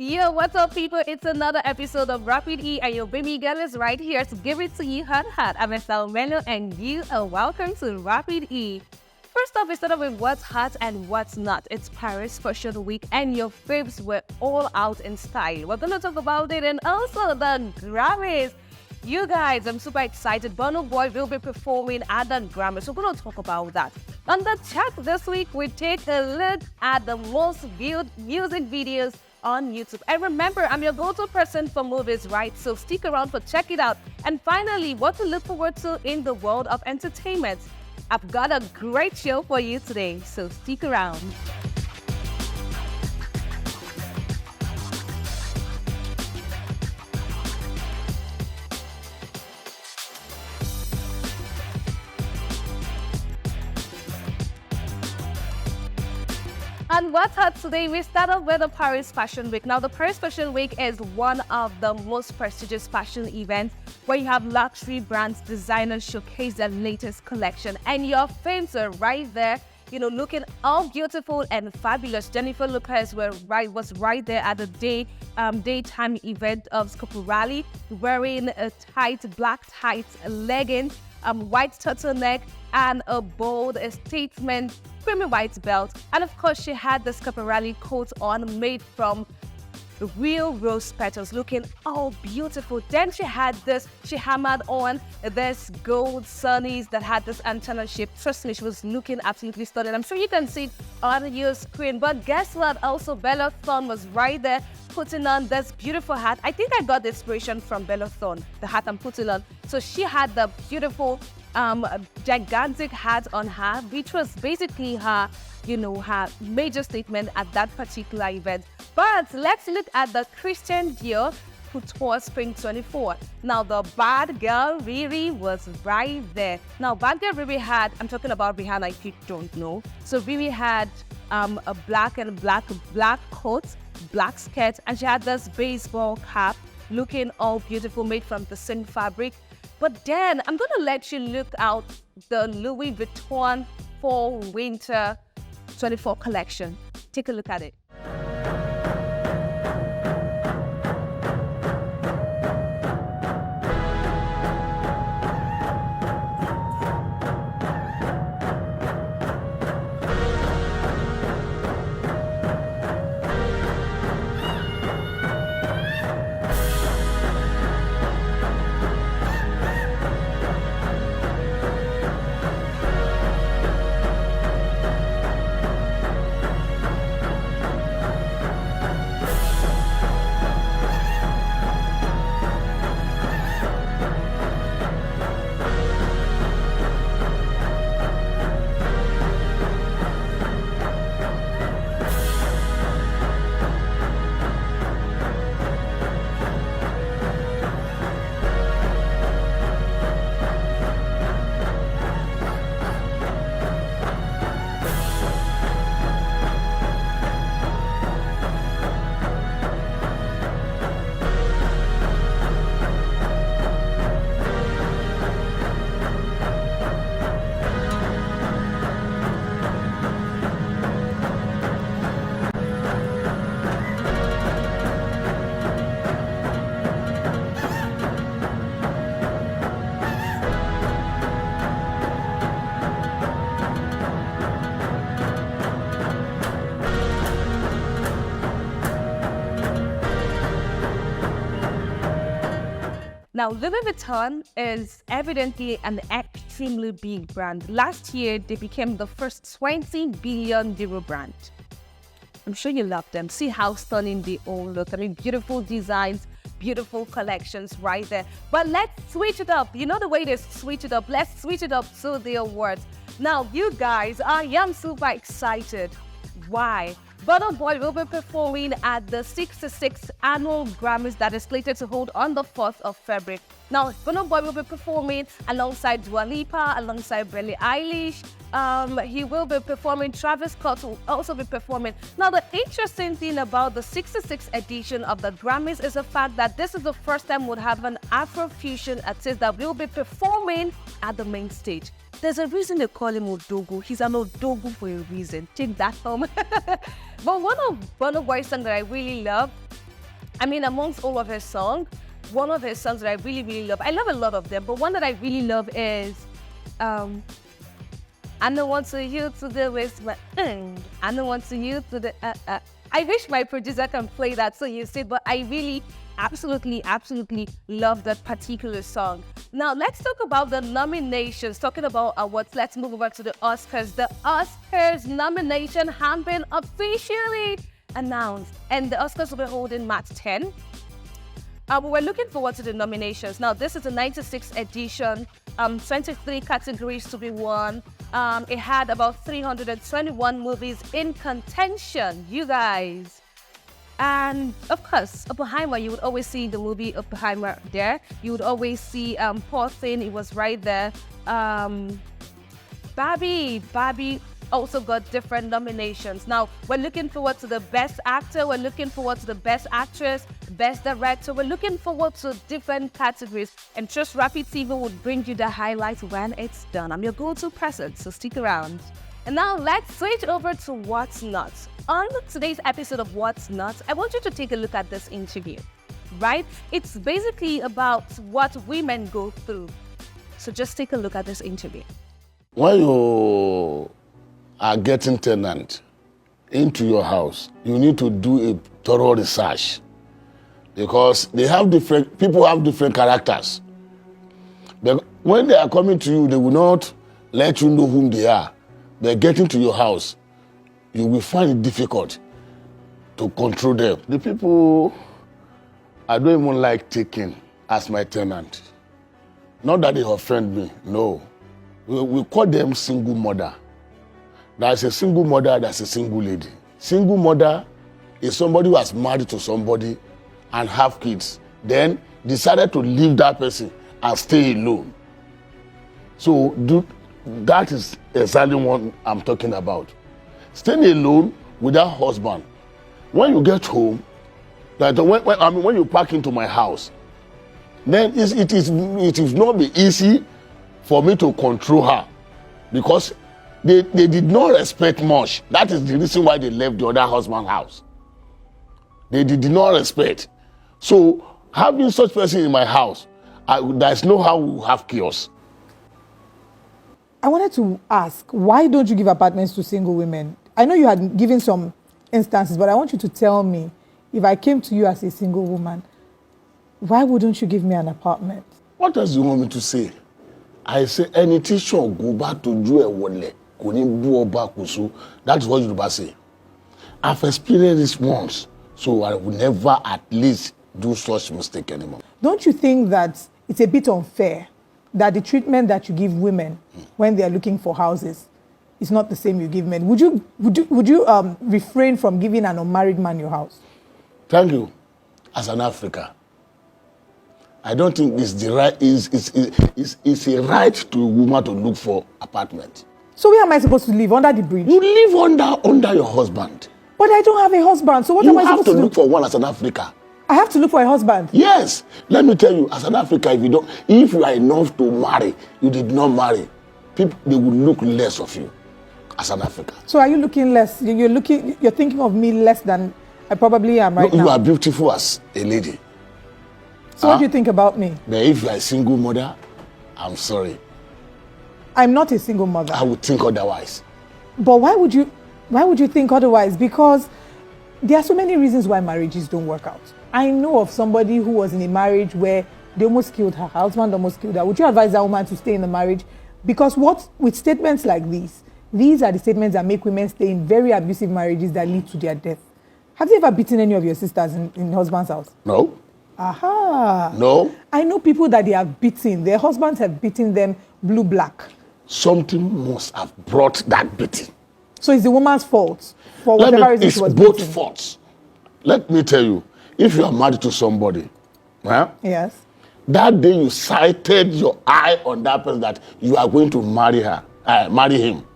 Yo, what's up, people? It's another episode of Rapid E, and your baby girl is right here to give it to you hot. I'm Estelle Melo, and you are welcome to Rapid E. First off, we start off with what's hot and what's not. It's Paris Fashion Week, and your faves were all out in style. We're going to talk about it, and also the Grammys. You guys, I'm super excited. Burna Boy will be performing at the Grammys. We're going to talk about that. On the chat this week, we take a look at the most viewed music videos on YouTube. And remember, I'm your go-to person for movies, right? So stick around for check it out. And finally, what to look forward to in the world of entertainment. I've got a great show for you today, so stick around. And what's hot today, we start off with the Paris Fashion Week. Now, the Paris Fashion Week is one of the most prestigious fashion events where you have luxury brands, designers showcase their latest collection. And your faves are right there, looking all beautiful and fabulous. Jennifer Lopez was right there at the daytime event of Scoparelli, wearing a black tight leggings, white turtleneck, and a bold statement creamy white belt. And of course, she had the Scoparelli coat on, made from real rose petals, looking all beautiful. Then she hammered on this gold sunnies that had this antenna shape. Trust me, she was looking absolutely stunning. I'm sure you can see it on your screen. But guess what? Also, Bella Thorne was right there putting on this beautiful hat. I think I got the inspiration from Bella Thorne, the hat I'm putting on. So she had the beautiful gigantic hat on her, which was basically her major statement at that particular event. But let's look at the Christian Dior Couture Spring 24. Now, the bad girl Riri was right there. Now, bad girl Riri had, I'm talking about Rihanna if you don't know. So Riri had a black coat, black skirt, and she had this baseball cap looking all beautiful, made from the same fabric. But then I'm going to let you look out the Louis Vuitton Fall Winter 24 collection. Take a look at it. Now, Louis Vuitton is evidently an extremely big brand. Last year, they became the first 20 billion euro brand. I'm sure you love them. See how stunning they all look. I mean, beautiful designs, beautiful collections right there. But let's switch it up. You know the way they switch it up. Let's switch it up to the awards. Now, you guys, I am super excited. Why? Burna Boy will be performing at the 66th Annual Grammys that is slated to hold on the 4th of February. Now, Burna Boy will be performing alongside Dua Lipa, alongside Billie Eilish. He will be performing, Travis Scott will also be performing. Now, the interesting thing about the 66th edition of the Grammys is the fact that this is the first time we'll have an Afrofusion artist that will be performing at the main stage. There's a reason they call him Odogu. He's an Odogu for a reason. Take that home. But one of Burna Boy's songs that I really love I mean, amongst all of her songs, one of her songs that I really, really love, I love a lot of them, but one that I really love is I don't want to you to the waste, but I don't want to you to the. I wish my producer can play that so you see, but I really absolutely love that particular song. Now let's talk about the nominations. Talking about awards, let's move over to the Oscars. The Oscars nomination have been officially announced, and the Oscars will be holding March 10. We're looking forward to the nominations. Now, this is the 96th edition, 23 categories to be won. It had about 321 movies in contention, you guys. And of course, Oppenheimer, you would always see the movie Oppenheimer there. You would always see Poor Thing, it was right there. Barbie also got different nominations. Now, we're looking forward to the Best Actor, we're looking forward to the Best Actress, Best Director, we're looking forward to different categories. And Trust Rapid TV will bring you the highlights when it's done. I'm your go-to person, so stick around. And now let's switch over to What's Not. On today's episode of What's Not, I want you to take a look at this interview, right? It's basically about what women go through. So just take a look at this interview. When you are getting tenant into your house, you need to do a thorough research because people have different characters. But when they are coming to you, they will not let you know whom they are. They're getting to your house. You will find it difficult to control them. The people I don't even like taking as my tenant. Not that they offend me, no. We call them single mother. There's a single mother, there's a single lady. Single mother is somebody who has married to somebody and have kids, then decided to leave that person and stay alone. So that is exactly what I'm talking about. Staying alone without husband. When you get home, when you park into my house, then it is not be easy for me to control her because they did not respect much. That is the reason why they left the other husband's house. They did not respect. So having such person in my house, there's no how we have chaos. I wanted to ask, why don't you give apartments to single women? I know you had given some instances, but I want you to tell me, if I came to you as a single woman, why wouldn't you give me an apartment? What else do you want me to say? I say, any teacher go back to do a wole. That is what you say. I've experienced this once, so I will never at least do such mistake anymore. Don't you think that it's a bit unfair that the treatment that you give women when they are looking for houses is not the same you give men? Would you refrain from giving an unmarried man your house? Thank you. As an African, I don't think it's the right it's a right to a woman to look for apartment. So where am I supposed to live? Under the bridge? You live under your husband. But I don't have a husband, so what am I supposed to do? You have to look for one as an African. I have to look for a husband? Yes. Let me tell you, as an African, if you are enough to marry, you did not marry, people, they will look less of you as an African. So are you looking less? You're thinking of me less than I probably am right now? You are beautiful as a lady. So what do you think about me? But if you are a single mother, I'm sorry. I'm not a single mother. I would think otherwise. But why would you think otherwise? Because there are so many reasons why marriages don't work out. I know of somebody who was in a marriage where they almost killed her husband, almost killed her. Would you advise that woman to stay in the marriage? Because with statements like these are the statements that make women stay in very abusive marriages that lead to their death. Have you ever beaten any of your sisters in husband's house? No. Aha. No. I know people that they have beaten. Their husbands have beaten them blue-black. Something must have brought that beating. So it's the woman's fault for whatever reason she was beaten. It's both faults. Let me tell you, if you are married to somebody, yes, that day you sighted your eye on that person that you are going to marry him.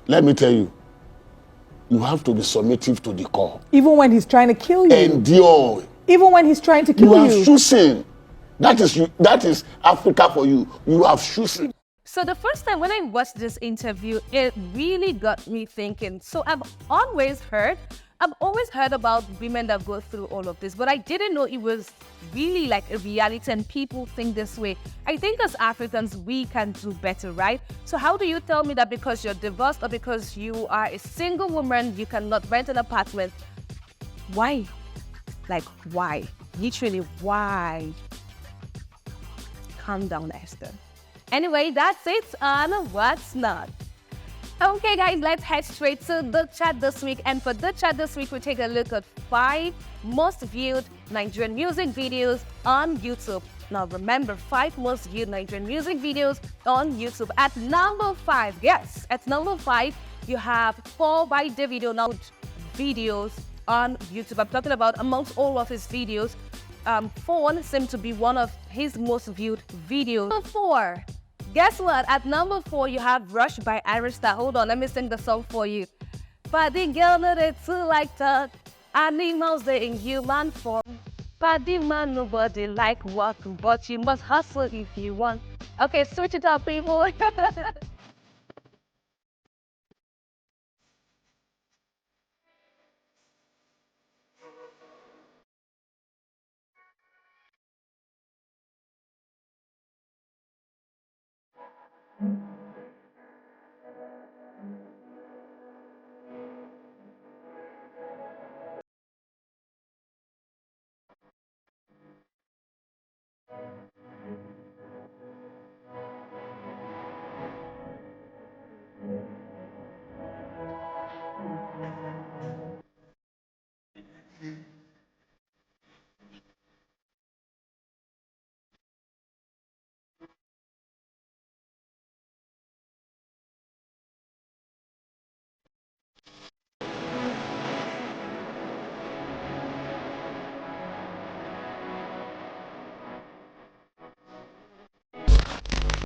Let me tell you, you have to be submissive to the call. Even when he's trying to kill you. Endure. Even when he's trying to kill you. You have chosen. That is Africa for you. You have chosen. So the first time when I watched this interview, it really got me thinking. So I've always heard I've always heard about women that go through all of this, but I didn't know it was really like a reality and people think this way. I think as Africans, we can do better, right? So how do you tell me that because you're divorced or because you are a single woman, you cannot rent an apartment? Why? Like, why? Literally, why? Calm down, Esther. Anyway, that's it on What's Not. Okay, guys, let's head straight to the chat this week. And for the chat this week, we take a look at 5 most viewed Nigerian music videos on YouTube. Now, remember, 5 most viewed Nigerian music videos on YouTube. At number 5, yes, at number 5, you have Fall by Davido now videos on YouTube. I'm talking about amongst all of his videos, Phone seemed to be one of his most viewed videos. Number 4. Guess what? At number 4, you have Rush by Arista. Hold on, let me sing the song for you. Body girl, no, they too like talk. Animals, they in human form. Body man, nobody like work, but you must hustle if you want. Okay, switch it up, people.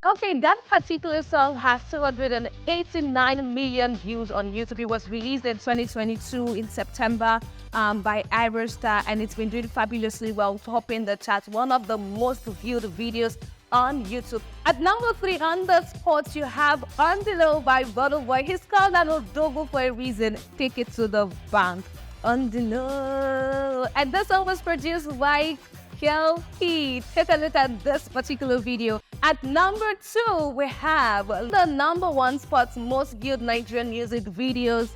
Okay, that particular song has 289 million views on YouTube. It was released in 2022 in September by Iberstar, and it's been doing fabulously well, topping the charts. One of the most viewed videos on YouTube. At number 3 on the spot, you have On The Low by Burna Boy. He's called an Odogo for a reason. Take it to the bank. On The Low. And this song was produced by Kel P. Take a look at this particular video. At number 2, we have the number 1 spot's most viewed Nigerian music videos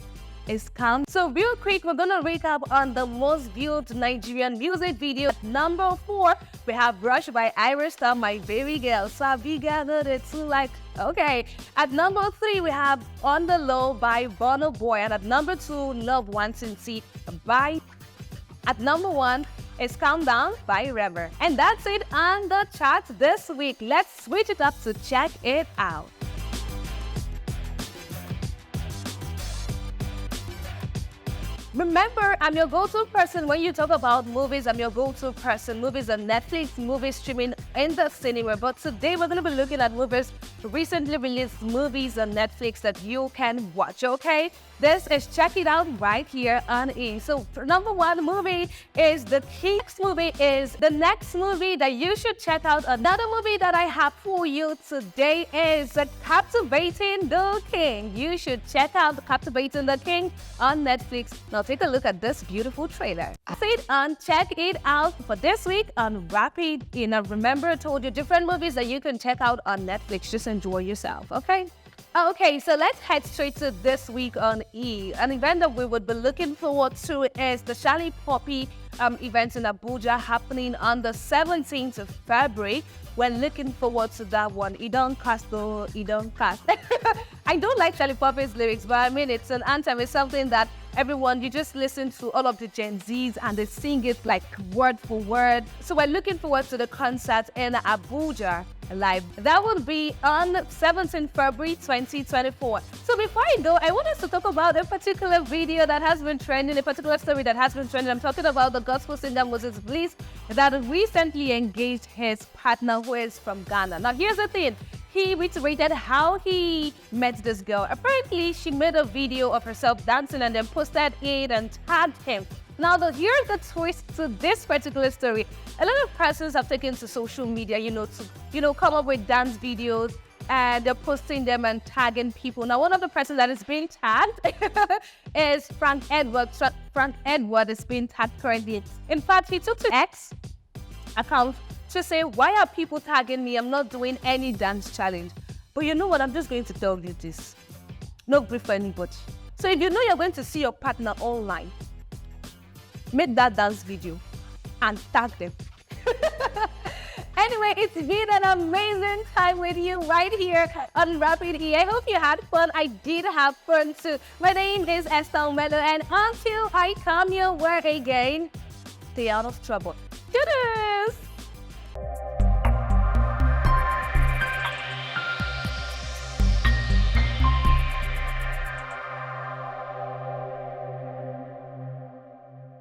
is Calm. So real quick, we're gonna recap on the most viewed Nigerian music video. At number 4, we have Rush by Iberstar, My Baby Girl. So we gathered it to like, okay. At number 3, we have On The Low by Burna Boy. And at number 2, Love Wanting Tea by. At number 1, is Calm Down by Rema. And that's it on the chart this week. Let's switch it up to check it out. Remember, I'm your go-to person when you talk about movies. I'm your go-to person. Movies on Netflix, movies streaming in the cinema. But today we're going to be looking at movies, recently released movies on Netflix that you can watch, okay? This is Check It Out right here on E. So number 1 movie is The King. Next movie is the next movie that you should check out. Another movie that I have for you today is Captivating the King. You should check out Captivating the King on Netflix. Now take a look at this beautiful trailer. Sit and check it out for this week on Rapid. Now remember, I told you different movies that you can check out on Netflix. Just enjoy yourself, okay? Okay, so let's head straight to this week on E. An event that we would be looking forward to is the Charlie Poppy event in Abuja happening on the 17th of February. We're looking forward to that one. It don't cast though, it don't cast. I don't like Charlie Poppy's lyrics, but I mean, it's an anthem. It's something that everyone, you just listen to all of the Gen Zs and they sing it like word for word. So we're looking forward to the concert in Abuja live. That will be on 17th February 2024. So before I go, I want us to talk about a particular video that has been trending, a particular story that has been trending. I'm talking about the gospel singer Moses Bliss that recently engaged his partner who is from Ghana. Now here's the thing. He reiterated how he met this girl. Apparently, she made a video of herself dancing and then posted it and tagged him. Now, here's the twist to this particular story. A lot of persons have taken to social media, to come up with dance videos and they're posting them and tagging people. Now, one of the persons that is being tagged is Frank Edward. Frank Edward is being tagged currently. In fact, he took to X account to say, why are people tagging me? I'm not doing any dance challenge. But you know what? I'm just going to tell you this. No grief for anybody. So if you know you're going to see your partner online, make that dance video and tag them. Anyway, it's been an amazing time with you right here on Rapid E. I hope you had fun. I did have fun too. My name is Estelle Melo, and until I come your way again, stay out of trouble. Toodles!